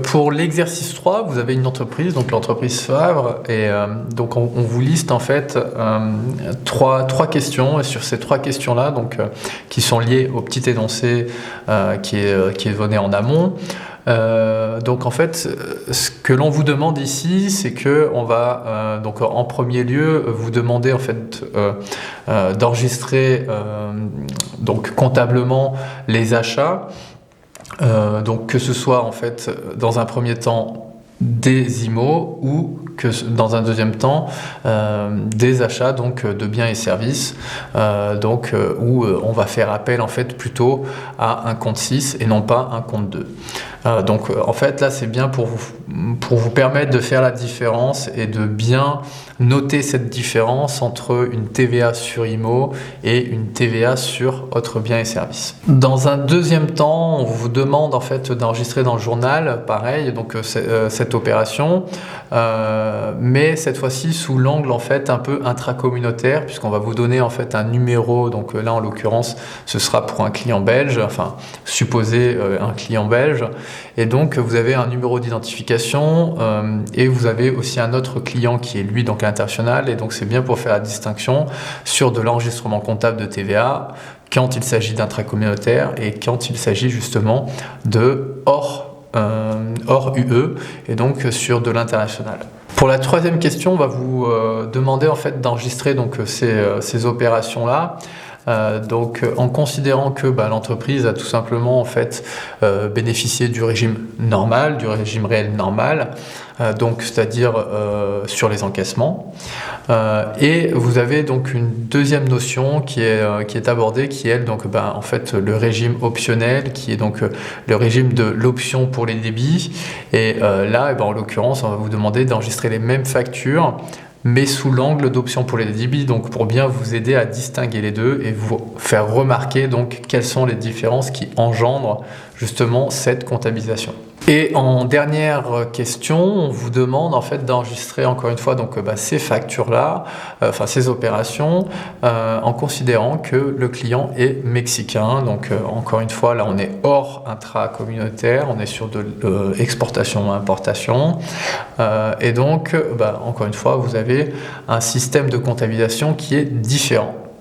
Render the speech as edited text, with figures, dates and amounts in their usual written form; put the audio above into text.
Pour l'exercice 3, vous avez une entreprise, donc l'entreprise Favre, et donc on vous liste en fait trois questions, et sur ces 3 questions-là, donc qui sont liées au petit énoncé qui est donné en amont. Donc en fait, ce que l'on vous demande ici, c'est que on va donc en premier lieu vous demander en fait d'enregistrer donc comptablement les achats. Donc que ce soit en fait dans un premier temps des IMO ou que dans un deuxième temps des achats donc de biens et services où on va faire appel en fait plutôt à un compte 6 et non pas un compte 2. Donc en fait là c'est bien pour vous permettre de faire la différence et de bien noter cette différence entre une TVA sur IMO et une TVA sur autres biens et services. Dans un deuxième temps, on vous demande en fait d'enregistrer dans le journal, pareil, donc cette opération, mais cette fois-ci sous l'angle en fait un peu intracommunautaire, puisqu'on va vous donner en fait un numéro, donc là en l'occurrence ce sera pour un client belge, enfin supposé un client belge, et donc vous avez un numéro d'identification et vous avez aussi un autre client qui est lui donc international, et donc c'est bien pour faire la distinction sur de l'enregistrement comptable de TVA quand il s'agit d'intracommunautaire et quand il s'agit justement de hors UE et donc sur de l'international. Pour la 3e question, on va vous demander en fait d'enregistrer donc ces opérations-là. Donc en considérant que l'entreprise a tout simplement en fait bénéficié du régime normal, du régime réel normal, donc c'est-à-dire sur les encaissements, et vous avez donc une deuxième notion qui est abordée, qui est elle donc en fait le régime optionnel, qui est donc le régime de l'option pour les débits, et là en l'occurrence on va vous demander d'enregistrer les mêmes factures mais sous l'angle d'option pour les débits, donc pour bien vous aider à distinguer les deux et vous faire remarquer donc quelles sont les différences qui engendrent justement cette comptabilisation. Et en dernière question, on vous demande en fait d'enregistrer encore une fois donc ces factures-là, ces opérations, en considérant que le client est mexicain. Donc encore une fois, là on est hors intracommunautaire, on est sur de exportation-importation, et donc encore une fois, vous avez un système de comptabilisation qui est différent.